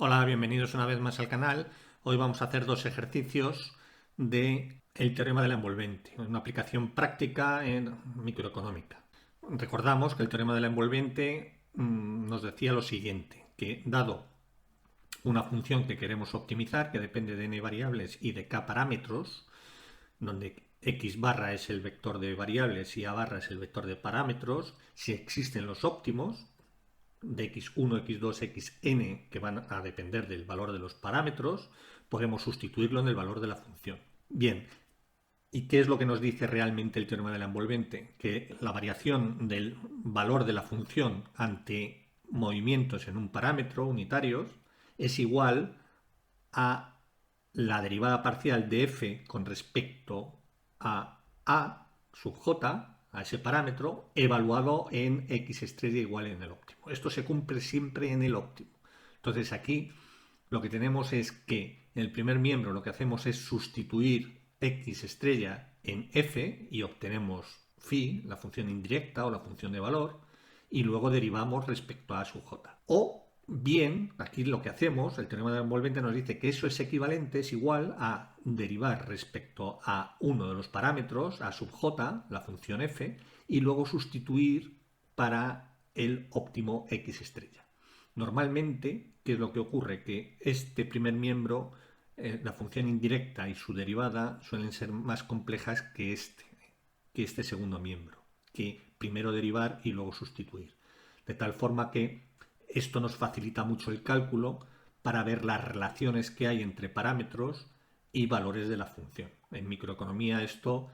Hola, bienvenidos una vez más al canal. Hoy vamos a hacer dos ejercicios de el teorema de la envolvente, una aplicación práctica en microeconómica. Recordamos que el teorema de la envolvente nos decía lo siguiente, que dado una función que queremos optimizar, que depende de n variables y de k parámetros, donde x barra es el vector de variables y a barra es el vector de parámetros, si existen los óptimos, de x1, x2, xn, que van a depender del valor de los parámetros, podemos sustituirlo en el valor de la función. Bien, ¿y qué es lo que nos dice realmente el teorema de la envolvente? Que la variación del valor de la función ante movimientos en un parámetro unitarios es igual a la derivada parcial de f con respecto a sub j, a ese parámetro, evaluado en x estrella igual en el óptimo. Esto se cumple siempre en el óptimo. Entonces aquí lo que tenemos es que en el primer miembro lo que hacemos es sustituir x estrella en f y obtenemos phi, la función indirecta o la función de valor, y luego derivamos respecto a sub j. O bien, aquí lo que hacemos, el teorema de la envolvente nos dice que eso es equivalente, es igual a derivar respecto a uno de los parámetros, a sub j, la función f, y luego sustituir para el óptimo x estrella. Normalmente, ¿qué es lo que ocurre? Que este primer miembro, la función indirecta y su derivada suelen ser más complejas que este segundo miembro, que primero derivar y luego sustituir. De tal forma que esto nos facilita mucho el cálculo para ver las relaciones que hay entre parámetros y valores de la función. En microeconomía esto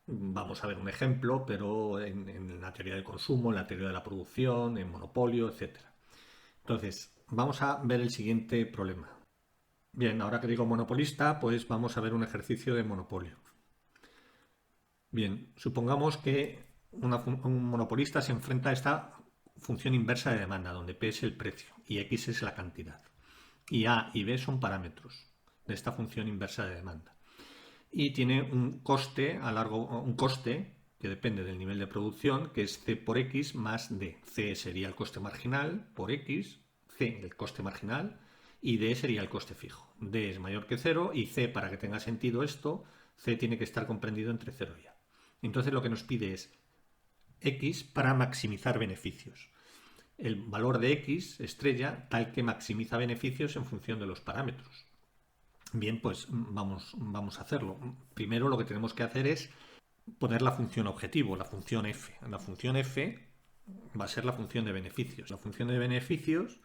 vamos a ver un ejemplo, pero en la teoría del consumo, en la teoría de la producción, en monopolio, etc. Entonces, vamos a ver el siguiente problema. Bien, ahora que digo monopolista, pues vamos a ver un ejercicio de monopolio. Bien, supongamos que un monopolista se enfrenta a esta función inversa de demanda, donde P es el precio y X es la cantidad. Y A y B son parámetros de esta función inversa de demanda. Y tiene un coste un coste que depende del nivel de producción, que es C por X más D. C sería el coste marginal por X, C el coste marginal, y D sería el coste fijo. D es mayor que 0 y C, para que tenga sentido esto, C tiene que estar comprendido entre 0 y A. Entonces lo que nos pide es X para maximizar beneficios. El valor de X estrella tal que maximiza beneficios en función de los parámetros. Bien, pues vamos a hacerlo. Primero lo que tenemos que hacer es poner la función objetivo, la función f. La función f va a ser la función de beneficios. La función de beneficios,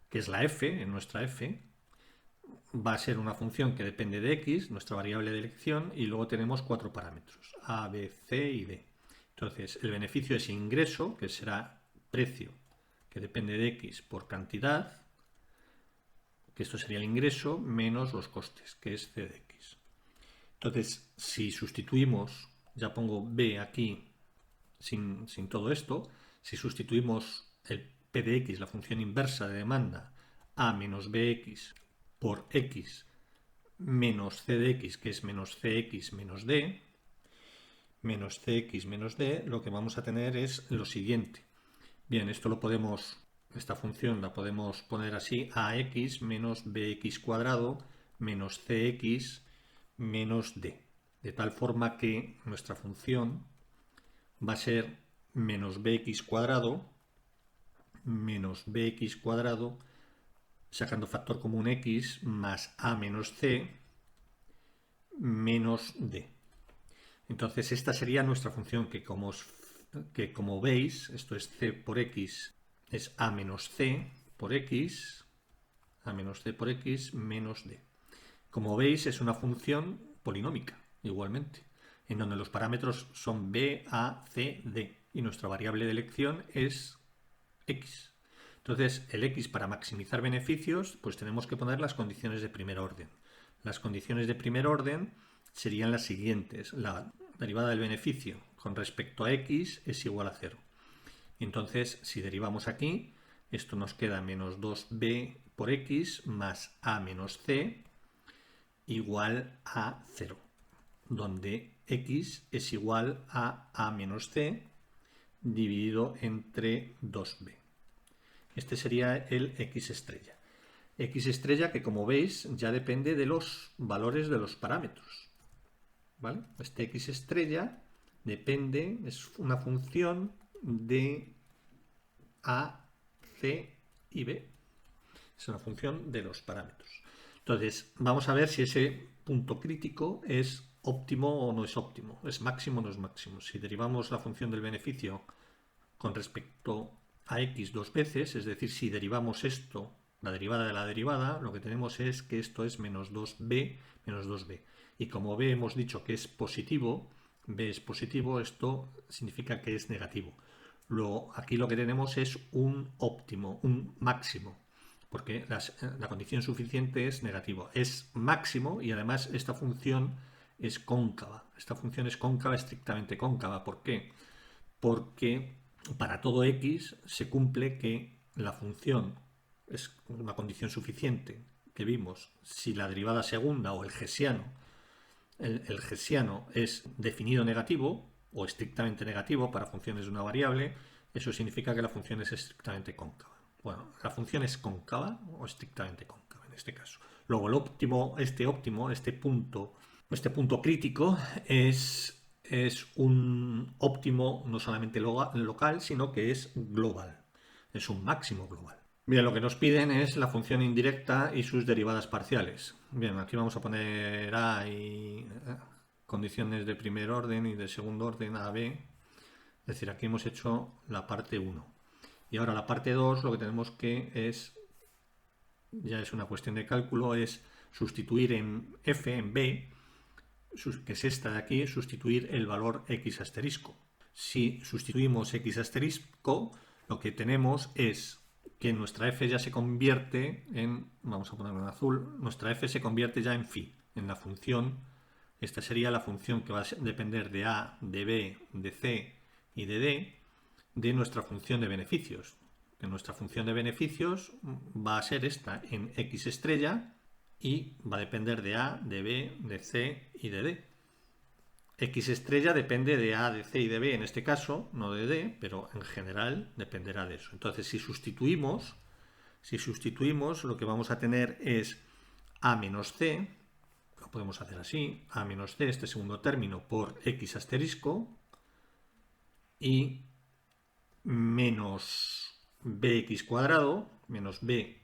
que es la f, en nuestra f, va a ser una función que depende de x, nuestra variable de elección, y luego tenemos cuatro parámetros, a, b, c y d. Entonces, el beneficio es ingreso, que será precio, que depende de x por cantidad, que esto sería el ingreso, menos los costes, que es c de x. Entonces, si sustituimos, ya pongo b aquí sin todo esto, si sustituimos el p de x, la función inversa de demanda, a menos bx por x menos c de x, que es menos cx menos d, menos cx menos d, lo que vamos a tener es lo siguiente. Bien, esta función la podemos poner así, ax menos bx cuadrado menos cx menos d. De tal forma que nuestra función va a ser menos bx cuadrado menos bx cuadrado, sacando factor común x, más a menos c menos d. Entonces esta sería nuestra función que como veis, esto es c por x, es a menos c por x, a menos c por x menos d. Como veis es una función polinómica, igualmente, en donde los parámetros son b, a, c, d y nuestra variable de elección es x. Entonces el x, para maximizar beneficios, pues tenemos que poner las condiciones de primer orden. Las condiciones de primer orden serían las siguientes. La derivada del beneficio con respecto a x es igual a 0. Entonces, si derivamos aquí, esto nos queda menos 2b por x más a menos c igual a 0, donde x es igual a menos c dividido entre 2b. Este sería el x estrella. X estrella que, como veis, ya depende de los valores de los parámetros. ¿Vale? Este X estrella depende, es una función de A, C y B. Es una función de los parámetros. Entonces, vamos a ver si ese punto crítico es óptimo o no es óptimo, es máximo o no es máximo. Si derivamos la función del beneficio con respecto a x dos veces, es decir, si derivamos esto, la derivada de la derivada, lo que tenemos es que esto es menos 2b menos 2b. Y como b hemos dicho que es positivo, b es positivo, esto significa que es negativo. Luego, aquí lo que tenemos es un óptimo, un máximo, porque la condición suficiente es negativo. Es máximo y además esta función es cóncava. Esta función es cóncava, estrictamente cóncava. ¿Por qué? Porque para todo x se cumple que la función es una condición suficiente que vimos si la derivada segunda o el hessiano, el hessiano es definido negativo o estrictamente negativo para funciones de una variable, eso significa que la función es estrictamente cóncava. Bueno, la función es cóncava o estrictamente cóncava en este caso. Luego el óptimo, este punto crítico es un óptimo no solamente local, sino que es global. Es un máximo global. Bien, lo que nos piden es la función indirecta y sus derivadas parciales. Bien, aquí vamos a poner A y condiciones de primer orden y de segundo orden A, B. Es decir, aquí hemos hecho la parte 1. Y ahora la parte 2 lo que tenemos que es, ya es una cuestión de cálculo, es sustituir en F, en B, que es esta de aquí, sustituir el valor X asterisco. Si sustituimos X asterisco, lo que tenemos es que nuestra f ya se convierte en, vamos a ponerlo en azul, nuestra f se convierte ya en phi, en la función, esta sería la función que va a depender de a, de b, de c y de d, de nuestra función de beneficios. Que nuestra función de beneficios va a ser esta en x estrella y va a depender de a, de b, de c y de d. X estrella depende de A, de C y de B en este caso, no de D, pero en general dependerá de eso. Entonces, si sustituimos, lo que vamos a tener es A menos C, lo podemos hacer así, A menos C, este segundo término, por X asterisco, y menos BX cuadrado, menos B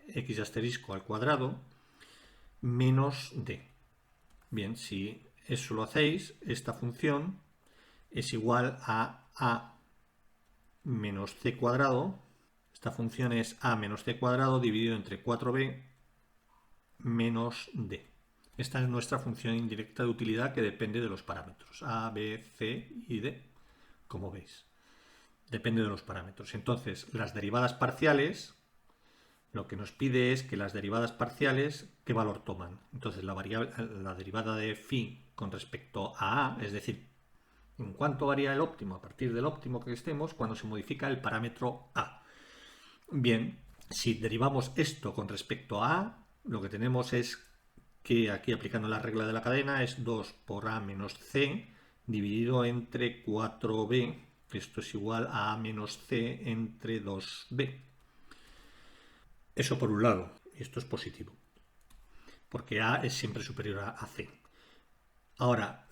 X asterisco al cuadrado, menos D. Bien, si eso lo hacéis, esta función es igual a menos c cuadrado. Esta función es a menos c cuadrado dividido entre 4b menos d. Esta es nuestra función indirecta de utilidad que depende de los parámetros a, b, c y d, como veis. Depende de los parámetros. Entonces, las derivadas parciales, lo que nos pide es que las derivadas parciales, ¿qué valor toman? Entonces, la derivada de phi con respecto a a, es decir, en cuánto varía el óptimo a partir del óptimo que estemos cuando se modifica el parámetro a. Bien, si derivamos esto con respecto a a, lo que tenemos es que aquí aplicando la regla de la cadena es 2 por a menos c dividido entre 4b, esto es igual a menos c entre 2b. Eso por un lado, y esto es positivo, porque a es siempre superior a c. Ahora,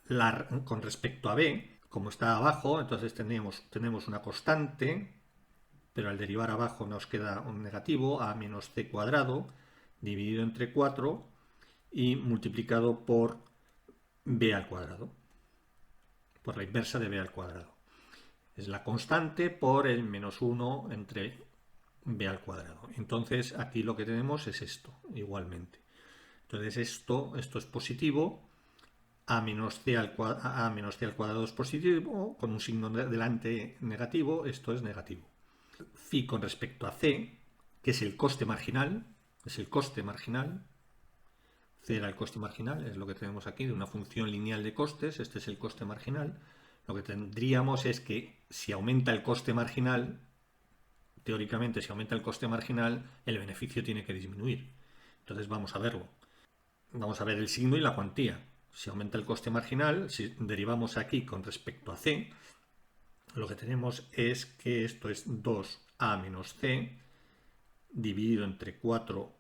con respecto a b, como está abajo, entonces tenemos una constante, pero al derivar abajo nos queda un negativo, a menos c cuadrado, dividido entre 4 y multiplicado por b al cuadrado, por la inversa de b al cuadrado. Es la constante por el menos 1 entre b al cuadrado. Entonces aquí lo que tenemos es esto, igualmente. Entonces esto es positivo, a menos c al cuadrado es positivo, con un signo delante negativo, esto es negativo. Phi con respecto a c, que es el coste marginal, c era el coste marginal, es lo que tenemos aquí de una función lineal de costes, este es el coste marginal. Lo que tendríamos es que si aumenta el coste marginal, teóricamente si aumenta el coste marginal, el beneficio tiene que disminuir. Entonces vamos a verlo. Vamos a ver el signo y la cuantía. Si aumenta el coste marginal, si derivamos aquí con respecto a c, lo que tenemos es que esto es 2a menos c dividido entre 4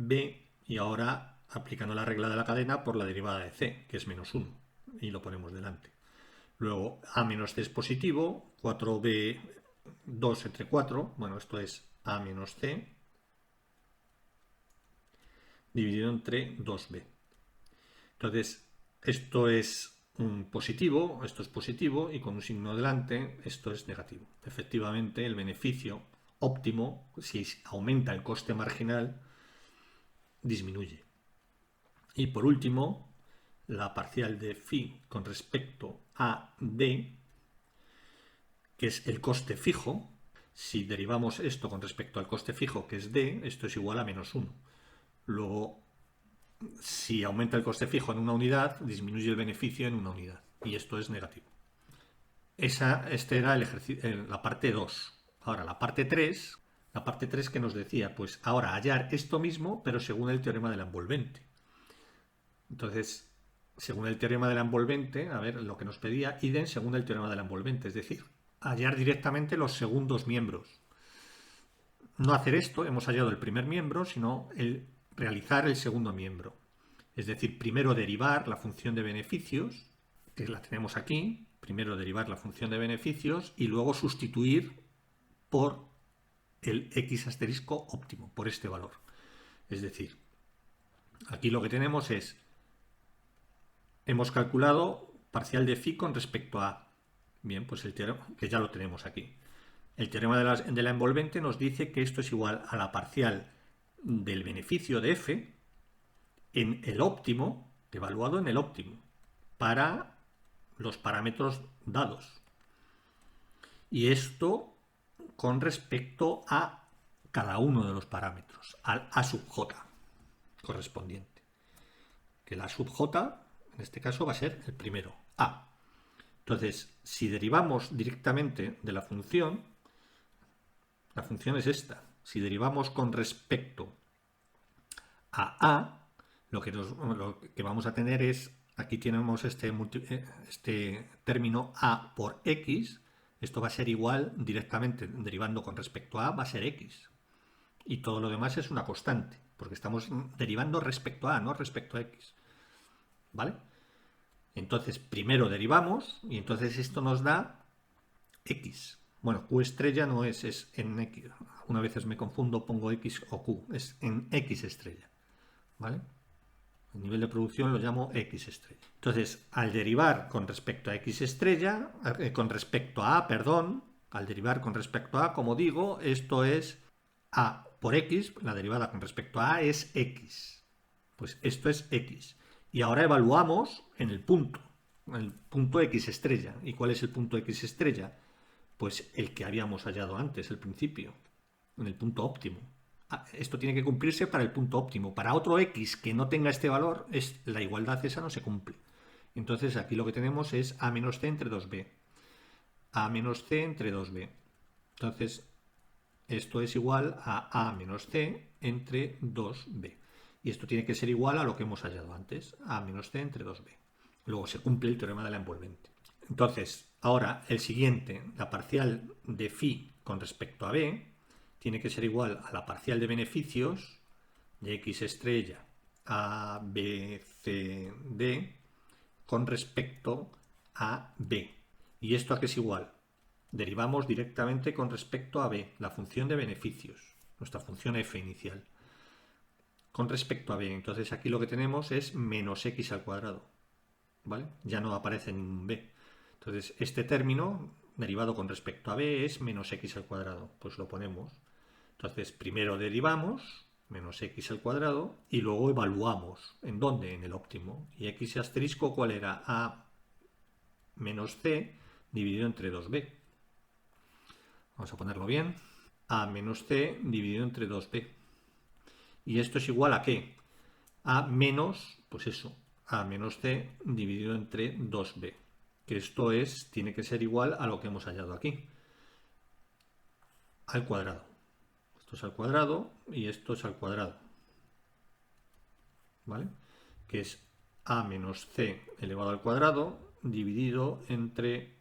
b, y ahora aplicando la regla de la cadena por la derivada de c, que es menos 1, y lo ponemos delante. Luego a menos c es positivo, 4b, 2 entre 4, bueno, esto es a menos c dividido entre 2b. Entonces, esto es un positivo, esto es positivo, y con un signo delante, esto es negativo. Efectivamente, el beneficio óptimo, si aumenta el coste marginal, disminuye. Y por último, la parcial de phi con respecto a d, que es el coste fijo. Si derivamos esto con respecto al coste fijo, que es d, esto es igual a menos 1. Luego, si aumenta el coste fijo en una unidad, disminuye el beneficio en una unidad. Y esto es negativo. Este era la parte 2. Ahora, la parte 3 que nos decía, pues ahora hallar esto mismo, pero según el teorema de la envolvente. Entonces, según el teorema de la envolvente, a ver, lo que nos pedía, idem según el teorema de la envolvente, es decir, hallar directamente los segundos miembros. No hacer esto, hemos hallado el primer miembro, sino realizar el segundo miembro. Es decir, primero derivar la función de beneficios, que la tenemos aquí, primero derivar la función de beneficios y luego sustituir por el x asterisco óptimo, por este valor. Es decir, aquí lo que tenemos es, hemos calculado parcial de phi con respecto a, bien, pues el teorema, que ya lo tenemos aquí. El teorema de la envolvente nos dice que esto es igual a la parcial del beneficio de f en el óptimo, evaluado en el óptimo, para los parámetros dados. Y esto con respecto a cada uno de los parámetros, al a sub j correspondiente. Que la sub j, en este caso, va a ser el primero, a. Entonces, si derivamos directamente de la función es esta. Si derivamos con respecto a, lo que vamos a tener es, aquí tenemos este término a por x, esto va a ser igual directamente, derivando con respecto a, va a ser x. Y todo lo demás es una constante, porque estamos derivando respecto a, no respecto a x. ¿Vale? Entonces, primero derivamos, y entonces esto nos da x. Bueno, q estrella no es en x. Algunas veces me confundo, pongo x o q. Es en x estrella. ¿Vale? El nivel de producción lo llamo x estrella. Entonces, al derivar con respecto a x estrella, con respecto a, perdón, al derivar con respecto a, como digo, esto es a por x, la derivada con respecto a es x. Pues esto es x. Y ahora evaluamos en el punto x estrella. ¿Y cuál es el punto x estrella? Pues el que habíamos hallado antes, el principio, en el punto óptimo. Esto tiene que cumplirse para el punto óptimo. Para otro x que no tenga este valor, la igualdad esa no se cumple. Entonces aquí lo que tenemos es a menos c entre 2b. A menos c entre 2b. Entonces esto es igual a menos c entre 2b. Y esto tiene que ser igual a lo que hemos hallado antes, a menos c entre 2b. Luego se cumple el teorema de la envolvente. Entonces, ahora el siguiente, la parcial de phi con respecto a b, tiene que ser igual a la parcial de beneficios de x estrella a b, c, d con respecto a b. ¿Y esto a qué es igual? Derivamos directamente con respecto a b, la función de beneficios, nuestra función f inicial, con respecto a b. Entonces aquí lo que tenemos es menos x al cuadrado, ¿vale? Ya no aparece ningún b. Entonces este término derivado con respecto a b es menos x al cuadrado. Pues lo ponemos. Entonces primero derivamos menos x al cuadrado y luego evaluamos. ¿En dónde? En el óptimo. ¿Y x asterisco cuál era? A menos c dividido entre 2b. Vamos a ponerlo bien. A menos c dividido entre 2b. ¿Y esto es igual a qué? A menos, pues eso, a menos c dividido entre 2b. Que esto tiene que ser igual a lo que hemos hallado aquí. Al cuadrado. Esto es al cuadrado y esto es al cuadrado. ¿Vale? Que es a menos c elevado al cuadrado dividido entre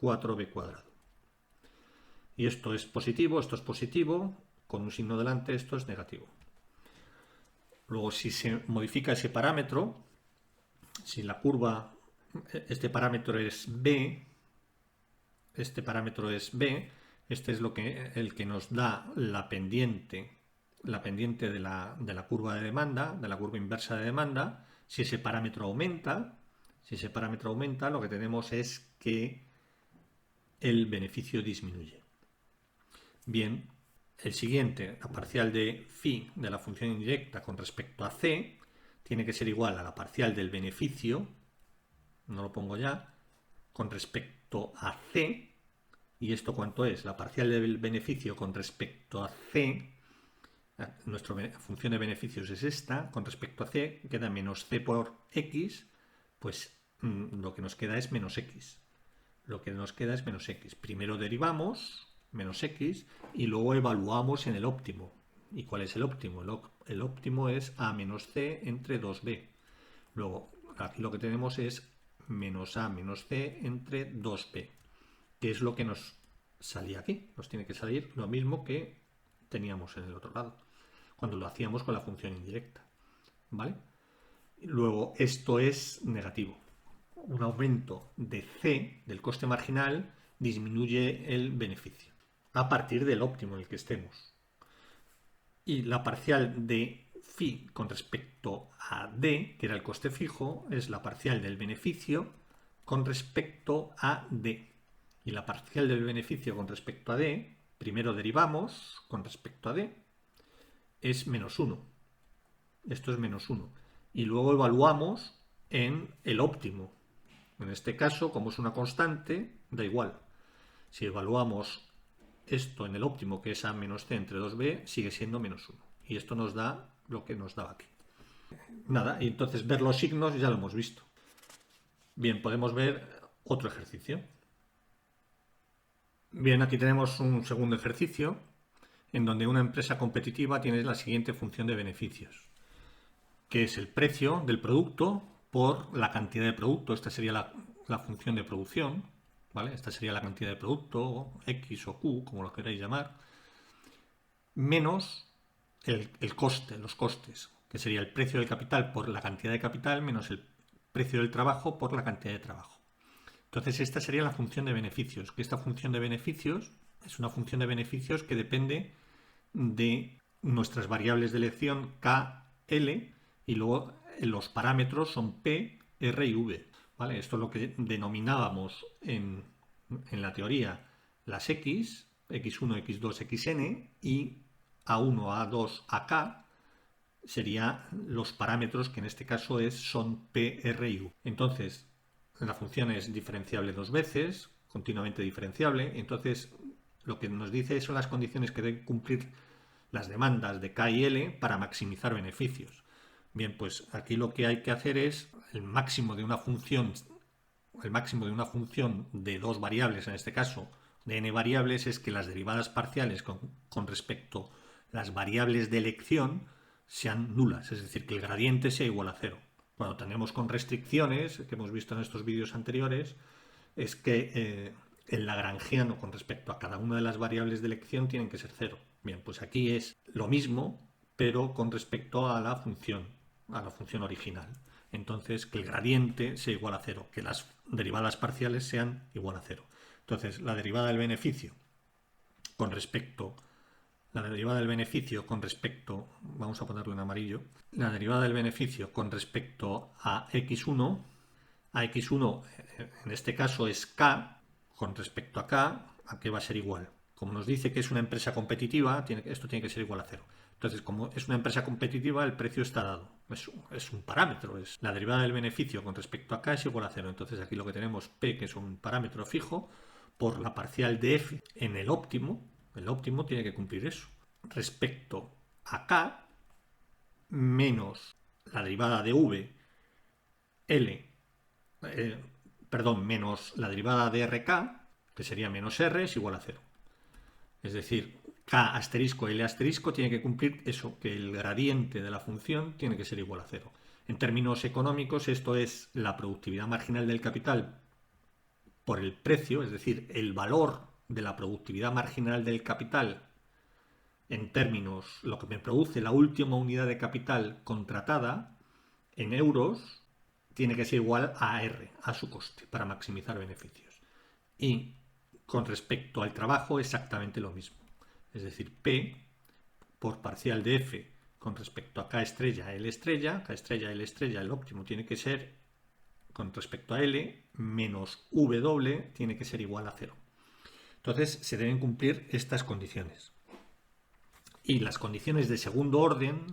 4b cuadrado. Y esto es positivo, con un signo delante, esto es negativo. Luego, si se modifica ese parámetro, si la curva, este parámetro es B, este parámetro es B, este es el que nos da la pendiente de la curva de demanda, de la curva inversa de demanda. Si ese parámetro aumenta, lo que tenemos es que el beneficio disminuye. Bien, el siguiente, la parcial de phi de la función indirecta con respecto a c, tiene que ser igual a la parcial del beneficio, no lo pongo ya, con respecto a c. ¿Y esto cuánto es? La parcial del beneficio con respecto a c, nuestra función de beneficios es esta, con respecto a c queda menos c por x, pues lo que nos queda es menos x. Primero derivamos menos x y luego evaluamos en el óptimo. ¿Y cuál es el óptimo? El óptimo es a menos c entre 2b. Luego, aquí lo que tenemos es menos a menos c entre 2b, que es lo que nos salía aquí. Nos tiene que salir lo mismo que teníamos en el otro lado, cuando lo hacíamos con la función indirecta. ¿Vale? Luego, esto es negativo. Un aumento de C, del coste marginal, disminuye el beneficio a partir del óptimo en el que estemos. Y la parcial de phi con respecto a D, que era el coste fijo, es la parcial del beneficio con respecto a D. Y la parcial del beneficio con respecto a D, primero derivamos con respecto a D, es menos 1. Esto es menos 1. Y luego evaluamos en el óptimo. En este caso, como es una constante, da igual. Si evaluamos esto en el óptimo, que es a menos c entre 2b, sigue siendo menos 1. Y esto nos da lo que nos daba aquí. Nada, y entonces ver los signos ya lo hemos visto. Bien, podemos ver otro ejercicio. Bien, aquí tenemos un segundo ejercicio en donde una empresa competitiva tiene la siguiente función de beneficios, que es el precio del producto por la cantidad de producto. Esta sería la función de producción, ¿vale? Esta sería la cantidad de producto, X o Q, como lo queráis llamar, menos el coste, los costes, que sería el precio del capital por la cantidad de capital menos el precio del trabajo por la cantidad de trabajo. Entonces esta sería la función de beneficios, que esta función de beneficios es una función de beneficios que depende de nuestras variables de elección K, L, y luego los parámetros son P, R y V. ¿Vale? Esto es lo que denominábamos en la teoría las X, X1, X2, Xn, y A1, A2, AK serían los parámetros que en este caso son P, R y U. Entonces, la función es diferenciable dos veces, continuamente diferenciable. Entonces, lo que nos dice son las condiciones que deben cumplir las demandas de K y L para maximizar beneficios. Bien, pues aquí lo que hay que hacer es el máximo de una función de dos variables, en este caso de n variables, es que las derivadas parciales con respecto a las variables de elección sean nulas, es decir, que el gradiente sea igual a cero. Cuando tenemos con restricciones, que hemos visto en estos vídeos anteriores, es que el lagrangiano con respecto a cada una de las variables de elección tienen que ser cero. Bien, pues aquí es lo mismo, pero con respecto a la función original. Entonces, que el gradiente sea igual a cero, que las derivadas parciales sean igual a cero. Entonces, la derivada del beneficio con respecto, vamos a ponerlo en amarillo, la derivada del beneficio con respecto a x1 en este caso es k, con respecto a k, ¿a qué va a ser igual? Como nos dice que es una empresa competitiva, esto tiene que ser igual a cero. Entonces, como es una empresa competitiva, el precio está dado. Es un parámetro. La derivada del beneficio con respecto a k es igual a cero. Entonces, aquí lo que tenemos, p, que es un parámetro fijo, por la parcial de f en el óptimo tiene que cumplir eso. Respecto a k, menos la derivada de v, l, menos la derivada de rk, que sería menos r, es igual a cero. Es decir, k asterisco L asterisco tiene que cumplir eso, que el gradiente de la función tiene que ser igual a cero. En términos económicos, esto es la productividad marginal del capital por el precio, es decir, el valor de la productividad marginal del capital en términos, lo que me produce la última unidad de capital contratada en euros, tiene que ser igual a R, a su coste, para maximizar beneficios. Y con respecto al trabajo, exactamente lo mismo. Es decir, P por parcial de F con respecto a K estrella, L estrella, K estrella, L estrella, el óptimo tiene que ser, con respecto a L, menos V doble tiene que ser igual a 0. Entonces se deben cumplir estas condiciones. Y las condiciones de segundo orden,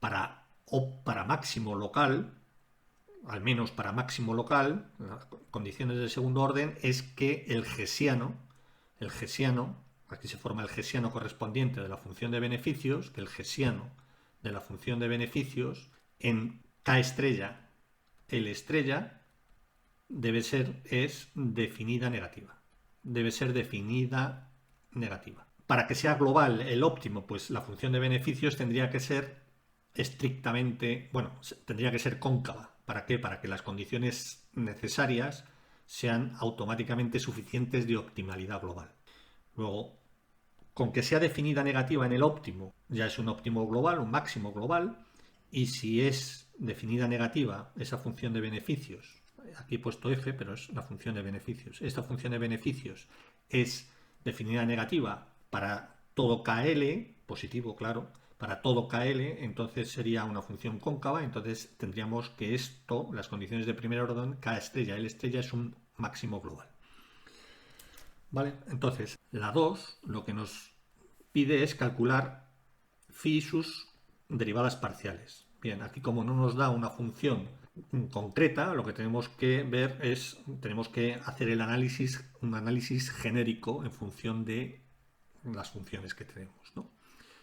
para máximo local, al menos para máximo local, las condiciones de segundo orden es que el gesiano, aquí se forma el gesiano correspondiente de la función de beneficios, que el gesiano de la función de beneficios en K estrella, L estrella, es definida negativa. Debe ser definida negativa. Para que sea global el óptimo, pues la función de beneficios tendría que ser estrictamente, tendría que ser cóncava. ¿Para qué? Para que las condiciones necesarias sean automáticamente suficientes de optimalidad global. Luego, con que sea definida negativa en el óptimo, ya es un óptimo global, un máximo global, y si es definida negativa esa función de beneficios, aquí he puesto f, pero es la función de beneficios, esta función de beneficios es definida negativa para todo KL, positivo, claro, para todo KL, entonces sería una función cóncava, entonces tendríamos que esto, las condiciones de primer orden, K estrella, L estrella, es un máximo global. ¿Vale? Entonces, la 2 lo que nos pide es calcular phi y sus derivadas parciales. Bien, aquí como no nos da una función concreta, lo que tenemos que ver es, tenemos que hacer un análisis genérico en función de las funciones que tenemos, ¿no?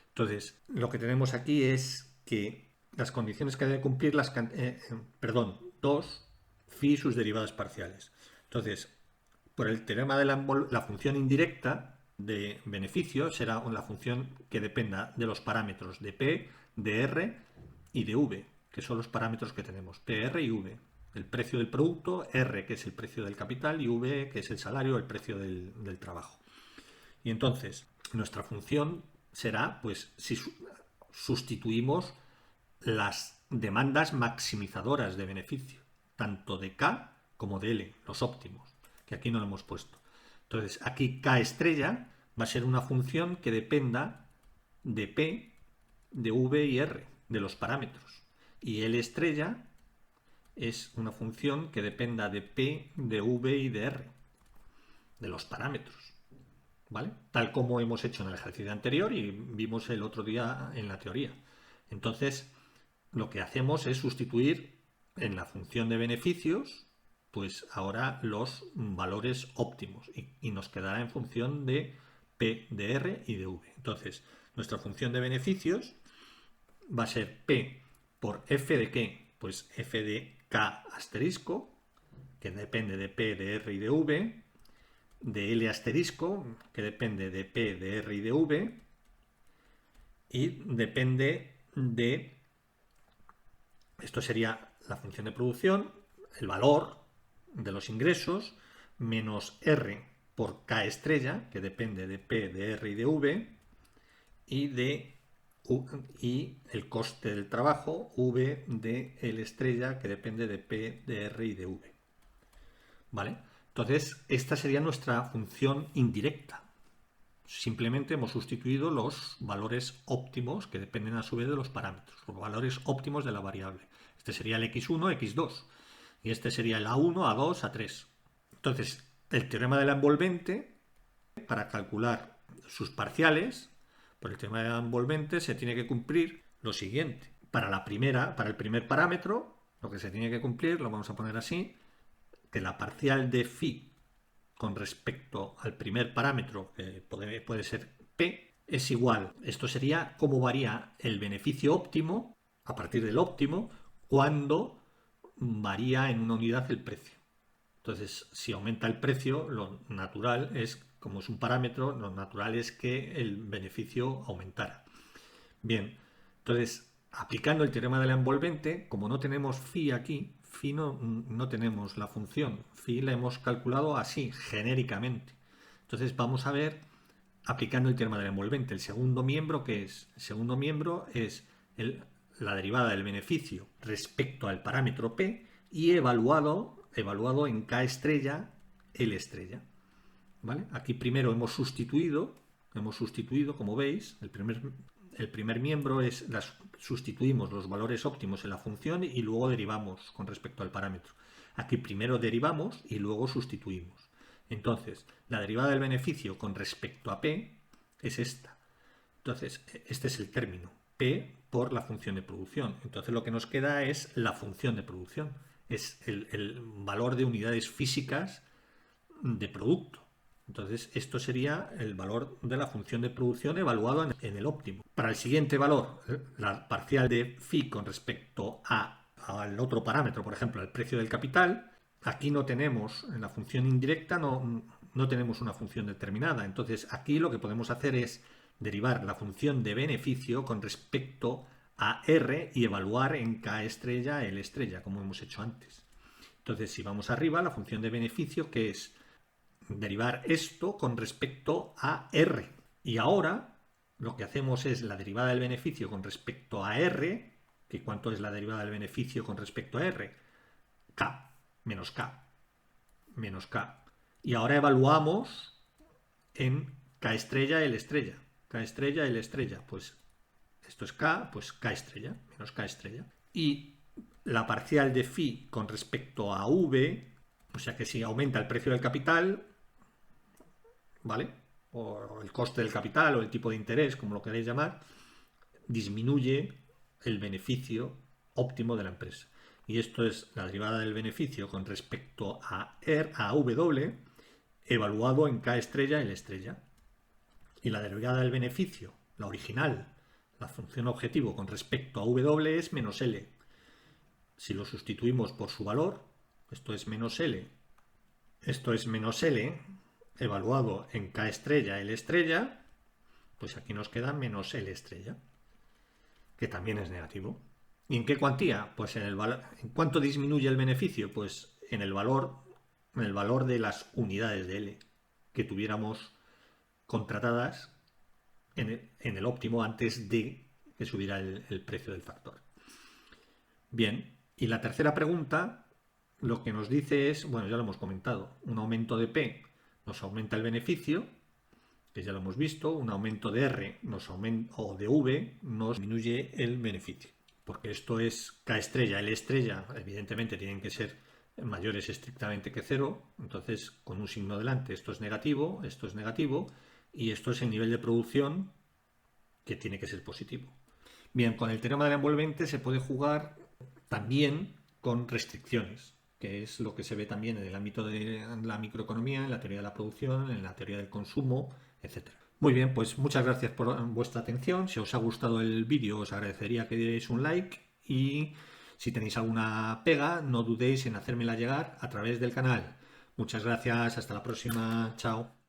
Entonces, lo que tenemos aquí es que las condiciones que deben cumplir dos, phi y sus derivadas parciales. Entonces, por el teorema de la función indirecta de beneficio será la función que dependa de los parámetros de P, de R y de V, que son los parámetros que tenemos, P, R y V. El precio del producto, R, que es el precio del capital, y V, que es el salario, el precio del trabajo. Y entonces, nuestra función será, pues, si sustituimos las demandas maximizadoras de beneficio, tanto de K como de L, los óptimos, que aquí no lo hemos puesto. Entonces, aquí K estrella va a ser una función que dependa de P, de V y R, de los parámetros. Y L estrella es una función que dependa de P, de V y de R, de los parámetros. ¿Vale? Tal como hemos hecho en el ejercicio anterior y vimos el otro día en la teoría. Entonces, lo que hacemos es sustituir en la función de beneficios, pues ahora los valores óptimos y nos quedará en función de P, de R y de V. Entonces, nuestra función de beneficios va a ser P por F de ¿qué? Pues F de K asterisco, que depende de P, de R y de V, de L asterisco, que depende de P, de R y de V, y depende de, esto sería la función de producción, el valor de los ingresos, menos R por K estrella, que depende de P, de R y de V, y el coste del trabajo, V de L estrella, que depende de P, de R y de V. ¿Vale? Entonces, esta sería nuestra función indirecta. Simplemente hemos sustituido los valores óptimos que dependen a su vez de los parámetros, los valores óptimos de la variable. Este sería el x1, x2, y este sería el a1, a2, a3. Entonces, el teorema de la envolvente, para calcular sus parciales, por el teorema de la envolvente se tiene que cumplir lo siguiente. Para el primer parámetro, lo que se tiene que cumplir, lo vamos a poner así, que la parcial de phi con respecto al primer parámetro, que puede ser P, es igual. Esto sería cómo varía el beneficio óptimo a partir del óptimo cuando varía en una unidad el precio. Entonces, si aumenta el precio, lo natural es, como es un parámetro, lo natural es que el beneficio aumentara. Bien, entonces, aplicando el teorema de la envolvente, como no tenemos phi aquí, phi no tenemos la función, phi la hemos calculado así, genéricamente. Entonces vamos a ver aplicando el teorema del envolvente. El segundo miembro, ¿qué es? El segundo miembro es la derivada del beneficio respecto al parámetro P y evaluado en K estrella, L estrella. ¿Vale? Aquí primero hemos sustituido, como veis, el primer miembro sustituimos los valores óptimos en la función y luego derivamos con respecto al parámetro. Aquí primero derivamos y luego sustituimos. Entonces, la derivada del beneficio con respecto a P es esta. Entonces, este es el término, P por la función de producción. Entonces, lo que nos queda es la función de producción. Es el valor de unidades físicas de producto. Entonces, esto sería el valor de la función de producción evaluado en el óptimo. Para el siguiente valor, la parcial de phi con respecto al otro parámetro, por ejemplo, el precio del capital, aquí no tenemos, en la función indirecta no tenemos una función determinada. Entonces, aquí lo que podemos hacer es derivar la función de beneficio con respecto a R y evaluar en K estrella, L estrella, como hemos hecho antes. Entonces, si vamos arriba, la función de beneficio, que es derivar esto con respecto a R. Y ahora lo que hacemos es la derivada del beneficio con respecto a R, que ¿cuánto es la derivada del beneficio con respecto a R? K, menos K, menos K. Y ahora evaluamos en K estrella, L estrella. K estrella, L estrella. Pues esto es K, pues K estrella, menos K estrella. Y la parcial de phi con respecto a V, o sea que si aumenta el precio del capital, ¿vale? O el coste del capital o el tipo de interés, como lo queréis llamar, disminuye el beneficio óptimo de la empresa. Y esto es la derivada del beneficio con respecto a W evaluado en K estrella, L estrella. Y la derivada del beneficio, la original, la función objetivo con respecto a W es menos L. Si lo sustituimos por su valor, esto es menos L, evaluado en K estrella, L estrella, pues aquí nos queda menos L estrella, que también es negativo. ¿Y en qué cuantía? Pues ¿en cuánto disminuye el beneficio? Pues en el valor de las unidades de L que tuviéramos contratadas en el óptimo antes de que subiera el precio del factor. Bien, y la tercera pregunta lo que nos dice es, bueno, ya lo hemos comentado, un aumento de P nos aumenta el beneficio, que ya lo hemos visto, un aumento de R o de V nos disminuye el beneficio. Porque esto es K estrella, L estrella, evidentemente tienen que ser mayores estrictamente que 0, entonces con un signo delante esto es negativo, y esto es el nivel de producción que tiene que ser positivo. Bien, con el teorema del envolvente se puede jugar también con restricciones, que es lo que se ve también en el ámbito de la microeconomía, en la teoría de la producción, en la teoría del consumo, etc. Muy bien, pues muchas gracias por vuestra atención. Si os ha gustado el vídeo, os agradecería que dierais un like y si tenéis alguna pega, no dudéis en hacérmela llegar a través del canal. Muchas gracias, hasta la próxima, chao.